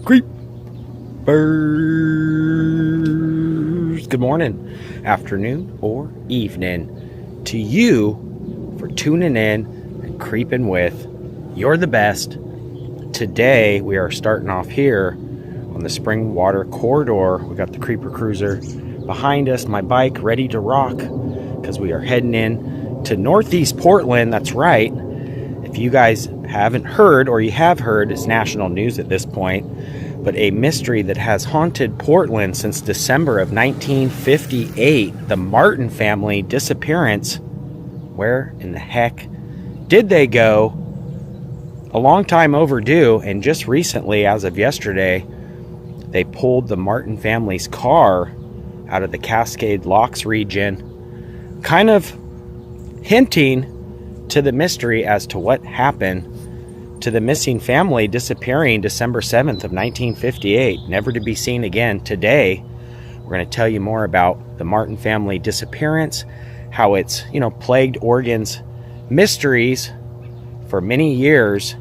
Creepers. Good morning, afternoon, or evening to you for tuning in and creeping with. You're the best. Today we are starting off here on the spring water corridor. We got the Creeper Cruiser behind us, my bike ready to rock because we are heading in to Northeast Portland. That's right. If you guys haven't heard, or you have heard, it's national news at this point, but a mystery that has haunted Portland since December of 1958, the Martin family disappearance. Where in the heck did they go? A long time overdue, and just recently, as of yesterday, they pulled the Martin family's car out of the Cascade Locks region, kind of hinting to the mystery as to what happened to the missing family disappearing December 7th of 1958, never to be seen again. Today, we're going to tell you more about the Martin family disappearance, how it's, plagued Oregon's mysteries for many years,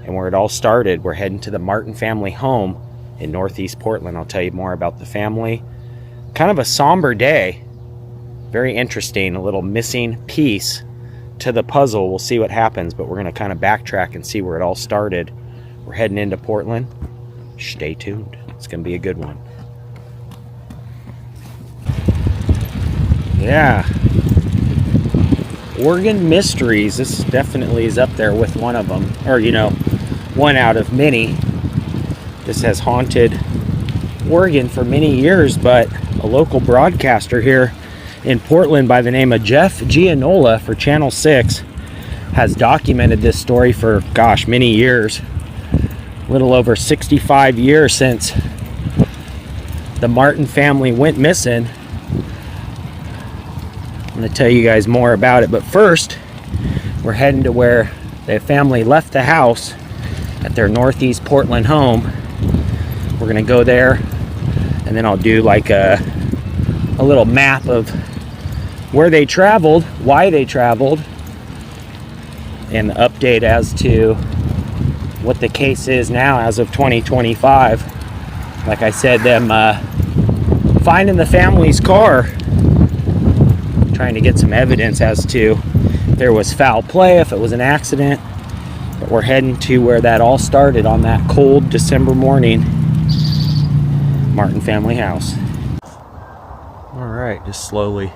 and where it all started. We're heading to the Martin family home in Northeast Portland. I'll tell you more about the family. Kind of a somber day. Very interesting, a little missing piece to the puzzle. We'll see what happens, but we're going to kind of backtrack and see where it all started. We're heading into Portland. Stay tuned. It's going to be a good one. Yeah. Oregon mysteries. This definitely is up there with one of them. Or, one out of many. This has haunted Oregon for many years, but a local broadcaster here in Portland by the name of Jeff Gianola for Channel 6 has documented this story for, many years. A little over 65 years since the Martin family went missing. I'm going to tell you guys more about it, but first, we're heading to where the family left the house at their Northeast Portland home. We're going to go there, and then I'll do like a little map of where they traveled, why they traveled, and the update as to what the case is now as of 2025. Like I said, them finding the family's car, trying to get some evidence as to if there was foul play, if it was an accident. But we're heading to where that all started on that cold December morning. Martin family house. All right, just slowly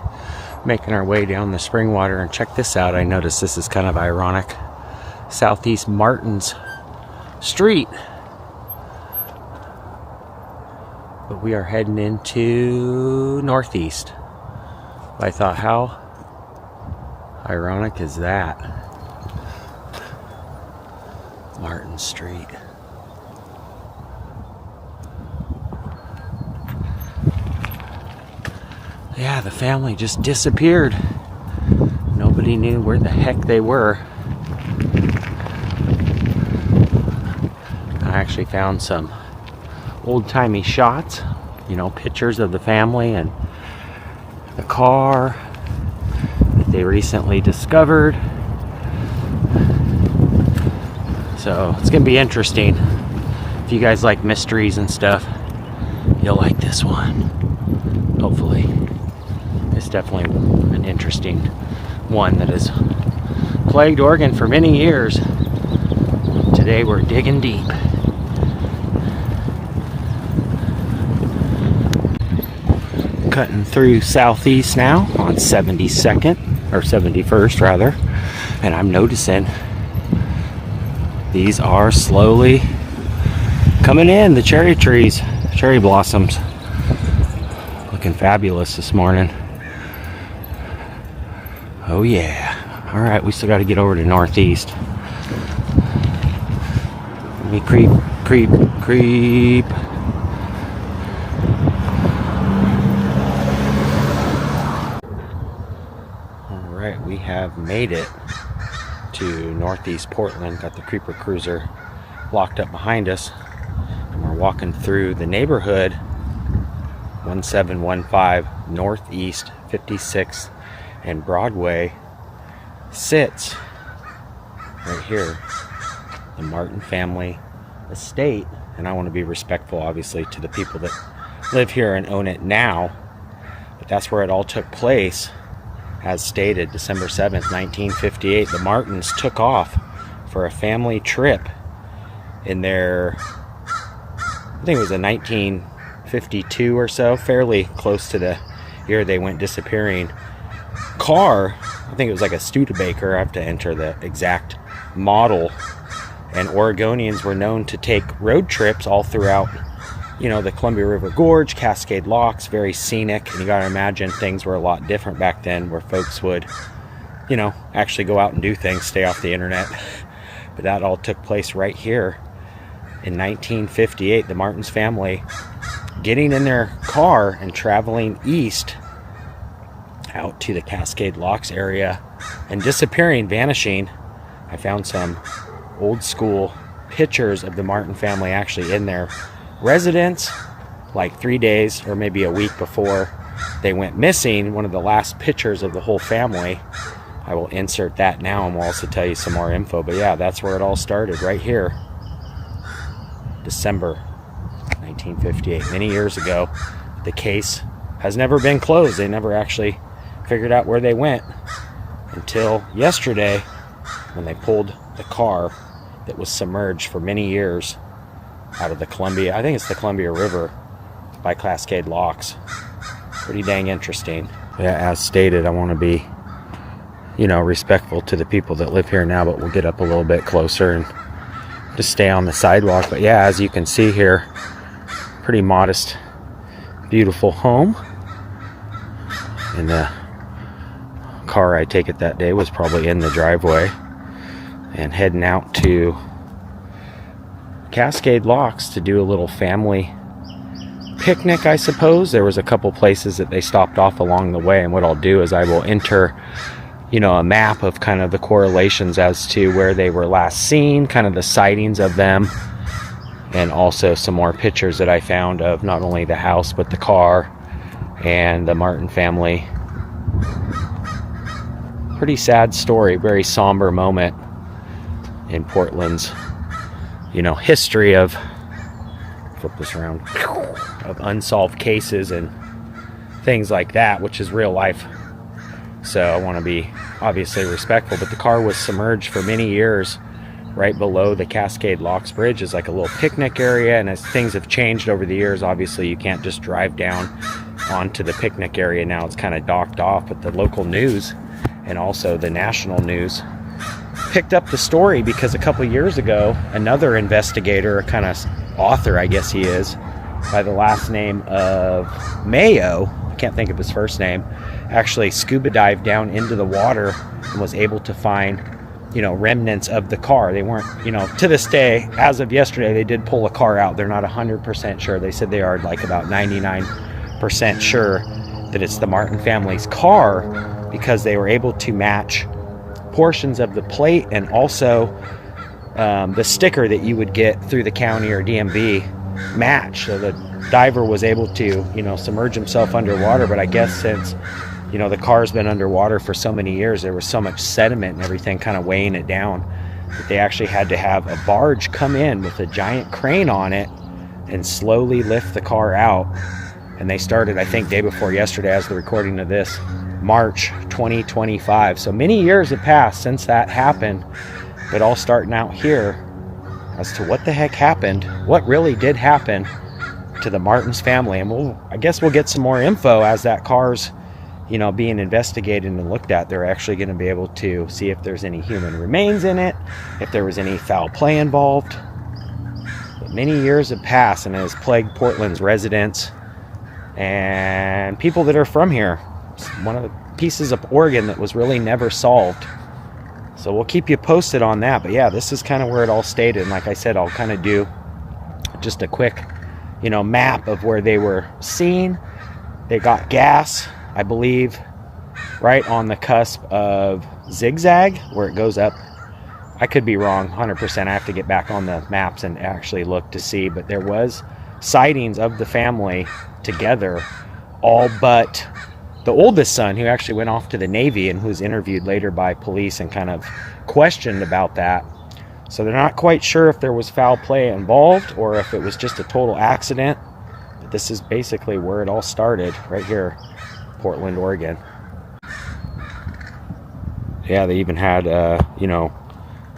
making our way down the spring water, and check this out. I noticed this is kind of ironic. Southeast Martin's Street. But we are heading into Northeast. I thought, how ironic is that? Martin Street. Yeah, the family just disappeared. Nobody knew where the heck they were. I actually found some old-timey shots, pictures of the family and the car that they recently discovered. So it's gonna be interesting. If you guys like mysteries and stuff, you'll like this one, hopefully. It's definitely an interesting one that has plagued Oregon for many years. Today we're digging deep. Cutting through Southeast now on 72nd, or 71st rather, and I'm noticing these are slowly coming in, the cherry trees, cherry blossoms. Looking fabulous this morning. Oh yeah. All right, we still got to get over to Northeast. Let me creep. All right, we have made it to Northeast Portland. Got the Creeper Cruiser locked up behind us, and we're walking through the neighborhood. 1715 Northeast 56th and Broadway sits right here. the Martin family estate. And I want to be respectful, obviously, to the people that live here and own it now. But that's where it all took place. As stated, December 7th, 1958, the Martins took off for a family trip in their, I think it was a 1952 or so, fairly close to the year they went disappearing, car. I think it was like a Studebaker. I have to enter the exact model. And Oregonians were known to take road trips all throughout, the Columbia River Gorge, Cascade Locks, very scenic. And you got to imagine things were a lot different back then, where folks would, actually go out and do things, stay off the internet. But that all took place right here in 1958. The Martins family getting in their car and traveling east out to the Cascade Locks area and disappearing, vanishing. I found some old school pictures of the Martin family actually in their residence, like 3 days or maybe a week before they went missing. One of the last pictures of the whole family. I will insert that now, and we'll also tell you some more info. But yeah, that's where it all started, right here. December 1958, many years ago. The case has never been closed. They never actually figured out where they went until yesterday, when they pulled the car that was submerged for many years out of the Columbia, I think it's the Columbia River, by Cascade Locks. Pretty dang interesting. Yeah, as stated, I want to be, respectful to the people that live here now, but we'll get up a little bit closer and just stay on the sidewalk. But yeah, as you can see here, pretty modest, beautiful home. And the car, I take it that day, was probably in the driveway. And heading out to Cascade Locks to do a little family picnic, I suppose. There was a couple places that they stopped off along the way, and what I'll do is I will enter a map of kind of the correlations as to where they were last seen, kind of the sightings of them, and also some more pictures that I found of not only the house but the car and the Martin family. Pretty sad story, very somber moment in Portland's history of, flip this around, of unsolved cases and things like that, which is real life. So I want to be obviously respectful, but the car was submerged for many years right below the Cascade Locks Bridge. Is like a little picnic area, and as things have changed over the years, obviously you can't just drive down onto the picnic area now. It's kind of docked off, but the local news and also the national news picked up the story because a couple years ago, another investigator, kind of author I guess he is, by the last name of Mayo, I can't think of his first name, actually scuba dived down into the water and was able to find remnants of the car. They weren't, to this day, as of yesterday, they did pull a car out. They're not 100% sure. They said they are like about 99% sure that it's the Martin family's car, because they were able to match portions of the plate and also the sticker that you would get through the county or DMV match. So the diver was able to, submerge himself underwater. But I guess since, the car's been underwater for so many years, there was so much sediment and everything kind of weighing it down that they actually had to have a barge come in with a giant crane on it and slowly lift the car out. And they started, I think, day before yesterday, as the recording of this, March 2025. So many years have passed since that happened, but all starting out here as to what the heck happened, what really did happen to the Martins family. And I guess we'll get some more info as that car's, being investigated and looked at. They're actually going to be able to see if there's any human remains in it, if there was any foul play involved. But many years have passed, and it has plagued Portland's residents and people that are from here. It's one of the pieces of Oregon that was really never solved. So we'll keep you posted on that. But yeah, this is kind of where it all stayed. And like I said, I'll kind of do just a quick, map of where they were seen. They got gas, I believe, right on the cusp of Zigzag, where it goes up. I could be wrong 100%. I have to get back on the maps and actually look to see. But there was sightings of the family together, all but the oldest son, who actually went off to the Navy and who was interviewed later by police and kind of questioned about that. So they're not quite sure if there was foul play involved or if it was just a total accident. But this is basically where it all started, right here, Portland, Oregon. Yeah, they even had,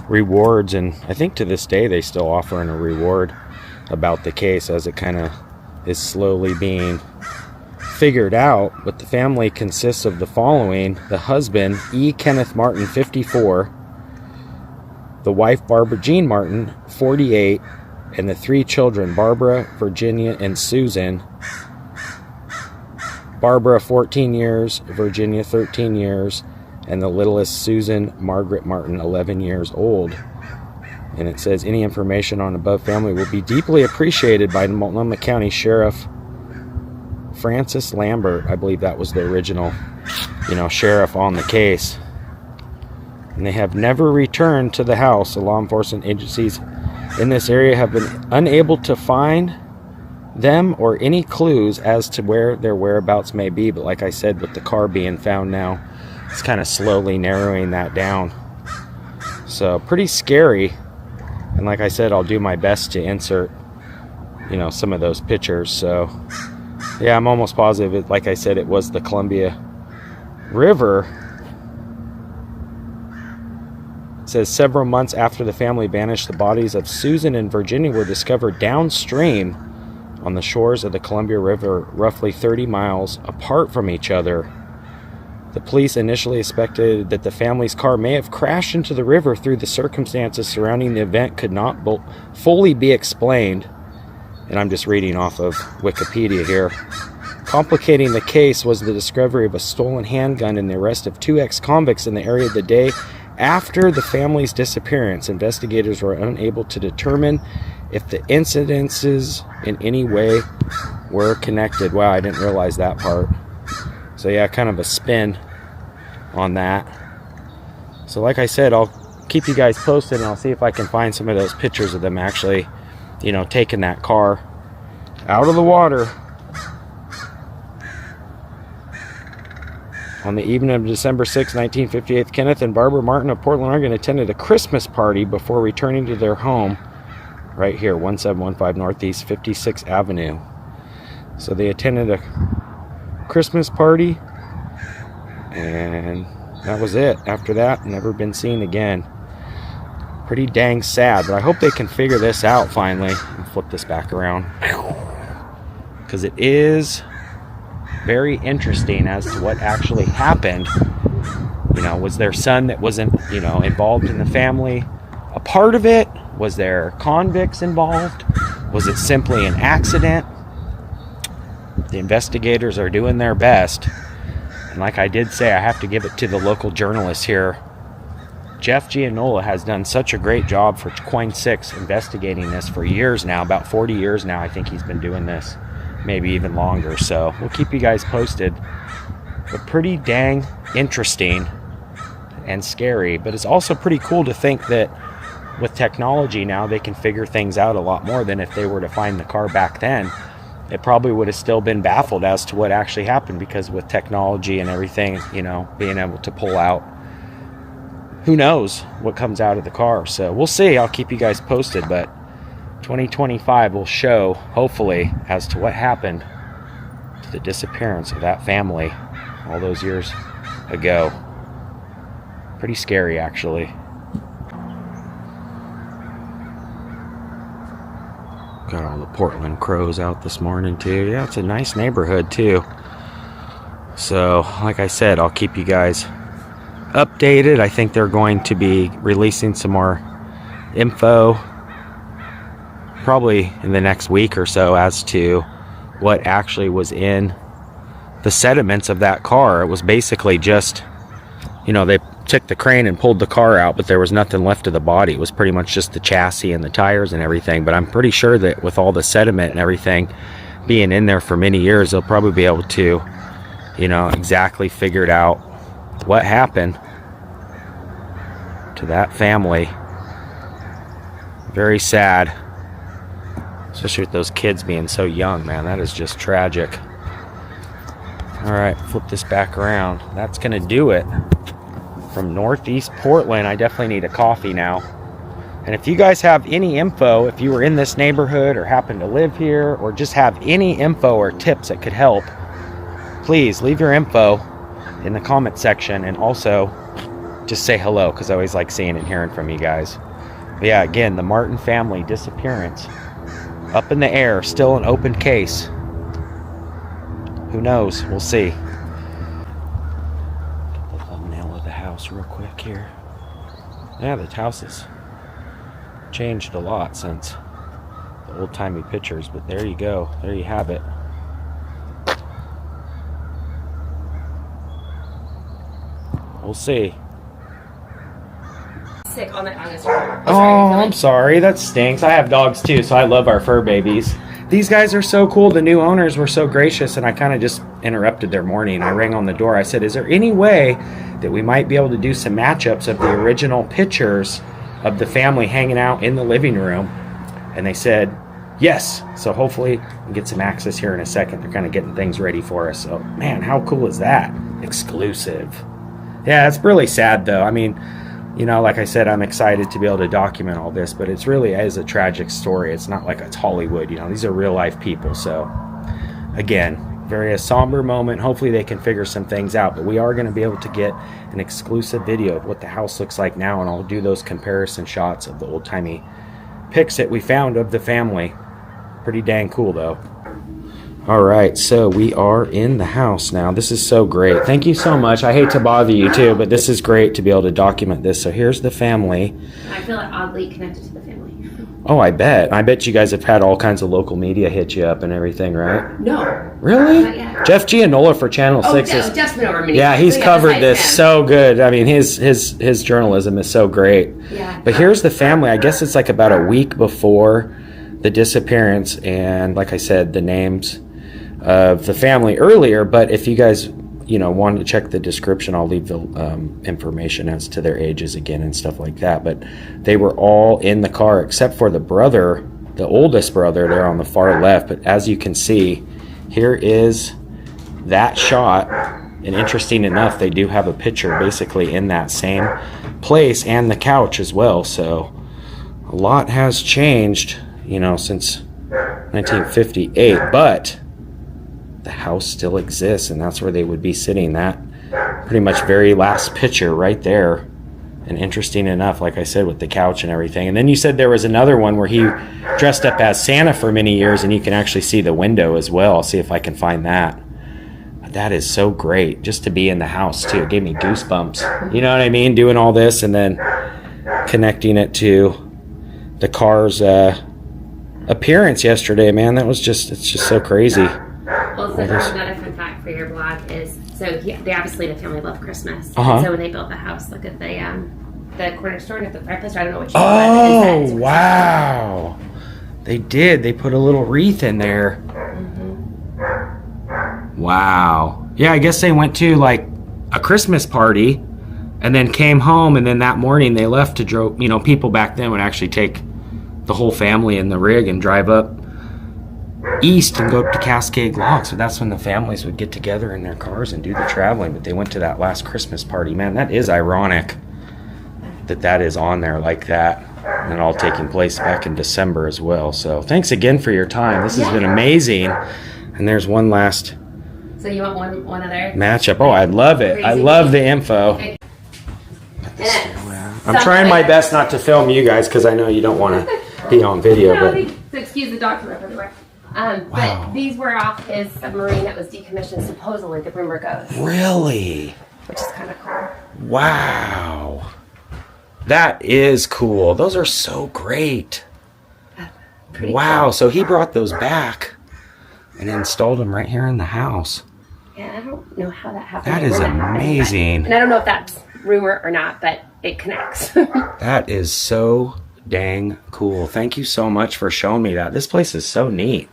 rewards, and I think to this day they still offering a reward about the case as it kind of is slowly being figured out. But the family consists of the following: the husband, E. Kenneth Martin, 54, the wife, Barbara Jean Martin, 48, and the 3 children, Barbara, Virginia, and Susan. Barbara, 14 years, Virginia, 13 years, and the littlest, Susan Margaret Martin, 11 years old. And it says, any information on above family will be deeply appreciated by Multnomah County Sheriff Francis Lambert. I believe that was the original, sheriff on the case. And they have never returned to the house. The law enforcement agencies in this area have been unable to find them or any clues as to where their whereabouts may be. But like I said, with the car being found now, it's kind of slowly narrowing that down. So pretty scary. And like I said, I'll do my best to insert, some of those pictures. So yeah, I'm almost positive like I said, it was the Columbia River. It says several months after the family vanished, the bodies of Susan and Virginia were discovered downstream on the shores of the Columbia River, roughly 30 miles apart from each other. The police initially suspected that the family's car may have crashed into the river. Through the circumstances surrounding the event could not fully be explained. And I'm just reading off of Wikipedia here. Complicating the case was the discovery of a stolen handgun and the arrest of 2 ex-convicts in the area the day after the family's disappearance. Investigators were unable to determine if the incidences in any way were connected. Wow, I didn't realize that part. So yeah, kind of a spin on that. So like I said, I'll keep you guys posted, and I'll see if I can find some of those pictures of them actually, taking that car out of the water. On the evening of December 6, 1958, Kenneth and Barbara Martin of Portland, Oregon attended a Christmas party before returning to their home right here, 1715 Northeast 56th Avenue. So they attended a Christmas party, and that was it. After that, never been seen again. Pretty dang sad, but I hope they can figure this out finally. And flip this back around, because it is very interesting as to what actually happened. Was their son that wasn't involved in the family a part of it? Was there convicts involved? Was it simply an accident? The investigators are doing their best. And like I did say, I have to give it to the local journalist here. Jeff Gianola has done such a great job for Coin 6 investigating this for years now. About 40 years now, I think he's been doing this. Maybe even longer. So we'll keep you guys posted. But pretty dang interesting and scary. But it's also pretty cool to think that with technology now, they can figure things out a lot more than if they were to find the car back then. It probably would have still been baffled as to what actually happened, because with technology and everything, being able to pull out, who knows what comes out of the car. So we'll see. I'll keep you guys posted, but 2025 will show, hopefully, as to what happened to the disappearance of that family all those years ago. Pretty scary, actually. Got all the Portland crows out this morning too. Yeah, it's a nice neighborhood too. So, like I said, I'll keep you guys updated. I think they're going to be releasing some more info probably in the next week or so as to what actually was in the sediments of that car. It was basically just, they took the crane and pulled the car out, but there was nothing left of the body. It was pretty much just the chassis and the tires and everything. But I'm pretty sure that with all the sediment and everything being in there for many years, they'll probably be able to, exactly figure it out what happened to that family. Very sad, especially with those kids being so young, man. That is just tragic. All right, flip this back around. That's gonna do it from Northeast Portland. I definitely need a coffee now. And if you guys have any info, if you were in this neighborhood or happen to live here or just have any info or tips that could help, please leave your info in the comment section, and also just say hello, because I always like seeing and hearing from you guys. But yeah, again, the Martin family disappearance up in the air, still an open case. Who knows? We'll see. Get the thumbnail of the house real quick here. Yeah, the house has changed a lot since the old-timey pictures, but there you go. There you have it. We'll see. Sick on the I'm sorry. That stinks. I have dogs too, so I love our fur babies. These guys are so cool. The new owners were so gracious, and I kind of just interrupted their morning. I rang on the door. I said, is there any way that we might be able to do some matchups of the original pictures of the family hanging out in the living room? And they said, yes. So hopefully we'll get some access here in a second. They're kind of getting things ready for us. So, man, how cool is that? Exclusive. Yeah, it's really sad, though. I mean, you know, like I said, I'm excited to be able to document all this, but it's really is a tragic story. It's not like it's Hollywood, you know. These are real-life people. So, again, very a somber moment. Hopefully they can figure some things out, but we are going to be able to get an exclusive video of what the house looks like now, and I'll do those comparison shots of the old-timey pics that we found of the family. Pretty dang cool, though. All right, so we are in the house now. This is so great. Thank you so much. I hate to bother you too, but this is great to be able to document this. So here's the family. I feel like oddly connected to the family. Oh, I bet. I bet you guys have had all kinds of local media hit you up and everything, right? No. Really? Not yet. Jeff Gianola for Channel 6 is... Jeff's been over many yeah, times. he's covered this so good. I mean, his journalism is so great. Yeah. But here's the family. I guess it's like about a week before the disappearance, and like I said, the names of the family earlier. But if you guys, you know, wanted to check the description, I'll leave the information as to their ages again and stuff like that. But they were all in the car except for the brother, the oldest brother there on the far left. But as you can see, here is that shot. And interesting enough, they do have a picture basically in that same place, and the couch as well. So a lot has changed, you know, since 1958. But the house still exists, and that's where they would be sitting. That pretty much very last picture right there. And interesting enough, like I said, with the couch and everything. And then you said there was another one where he dressed up as Santa for many years, and you can actually see the window as well. I'll see if I can find that. But that is so great just to be in the house too. It gave me goosebumps, you know what I mean, doing all this and then connecting it to the car's appearance yesterday. Man, that was just, it's just so crazy. Well, so another fun fact for your blog is, so they obviously, the family loved Christmas. Uh-huh. So when they built the house, look at the corner store at the fireplace. I don't know what you call it. Oh, wow. They did. They put a little wreath in there. Mm-hmm. Wow. Yeah, I guess they went to like a Christmas party and then came home, and then that morning they left to drove. You know, people back then would actually take the whole family in the rig and drive up east and go up to Cascade Lock. So that's when the families would get together in their cars and do the traveling. But they went to that last Christmas party. Man, that is ironic that that is on there like that, and all taking place back in December as well. So thanks again for your time. This has been amazing. And there's one last so you want one other matchup. Oh, I love it. I love the info. Okay. I'm trying my best not to film you guys because I know you don't want to be on video. But excuse the dog from everywhere. But these were off his submarine that was decommissioned, supposedly, the rumor goes. Really? Which is kind of cool. Wow. That is cool. Those are so great. Wow. Cool. So he brought those back and installed them right here in the house. Yeah, I don't know how that happened. That is amazing. And I don't know if that's rumor or not, but it connects. That is so dang cool. Thank you so much for showing me that. This place is so neat.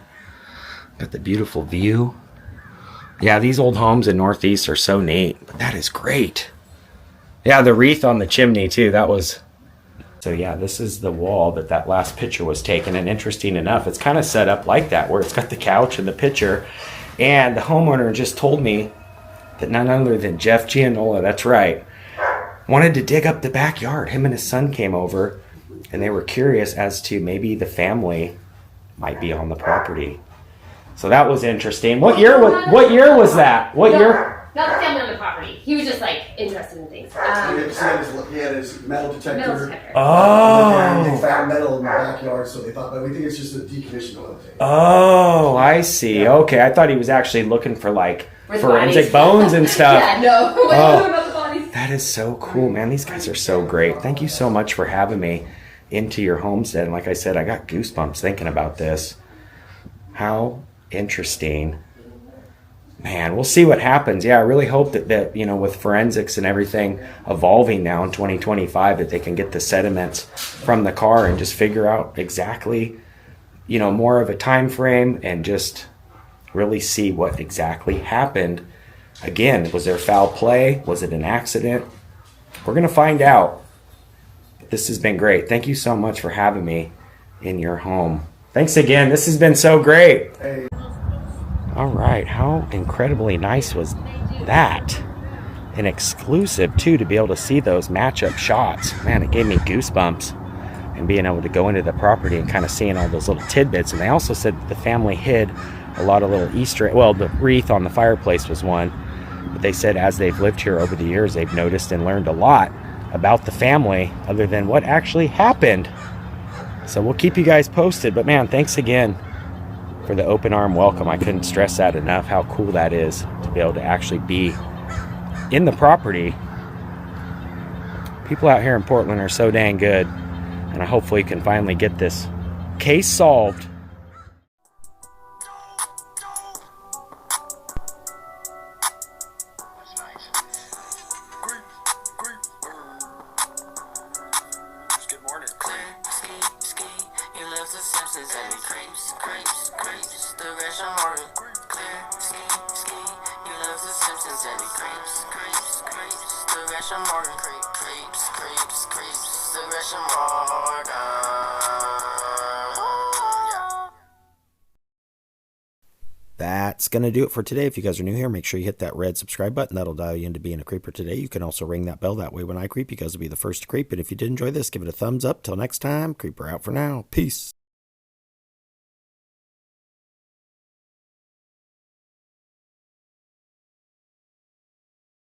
Got the beautiful view. Yeah, these old homes in Northeast are so neat. But that is great. Yeah, the wreath on the chimney too. That was... So yeah, this is the wall that last picture was taken. And interesting enough, it's kind of set up like that, where it's got the couch and the picture. And the homeowner just told me that none other than Jeff Gianola, that's right, wanted to dig up the backyard. Him and his son came over and they were curious as to maybe the family might be on the property. So that was interesting. What year was that? What year? Not the family on the property. He was just like interested in things. He had his metal detector. Oh. They found metal in the backyard, so they thought, but we think it's just a decommissioned oil tank. Oh, I see. Yeah. Okay, I thought he was actually looking for like forensic bones and stuff. Yeah, no. About the bodies. That is so cool, man. These guys are so great. Thank you so much for having me into your homestead. And like I said, I got goosebumps thinking about this. How interesting. Man, we'll see what happens. Yeah, I really hope that with forensics and everything evolving now in 2025, that they can get the sediments from the car and just figure out exactly, more of a time frame and just really see what exactly happened. Again, was there foul play? Was it an accident? We're going to find out. This has been great. Thank you so much for having me in your home. Thanks again. This has been so great. Hey. All right, how incredibly nice was that? An exclusive, too, to be able to see those matchup shots. Man, it gave me goosebumps. And being able to go into the property and kind of seeing all those little tidbits. And they also said that the family hid a lot of little Easter eggs. Well, the wreath on the fireplace was one. But they said as they've lived here over the years, they've noticed and learned a lot about the family other than what actually happened. So we'll keep you guys posted. But, man, thanks again for the open arm welcome. I couldn't stress that enough, how cool that is to be able to actually be in the property. People out here in Portland are so dang good, and I hopefully can finally get this case solved. That's going to do it for today. If you guys are new here, make sure you hit that red subscribe button. That'll dial you into being a creeper today. You can also ring that bell. That way when I creep, you guys will be the first to creep. And if you did enjoy this, give it a thumbs up. Till next time, creeper out for now. Peace.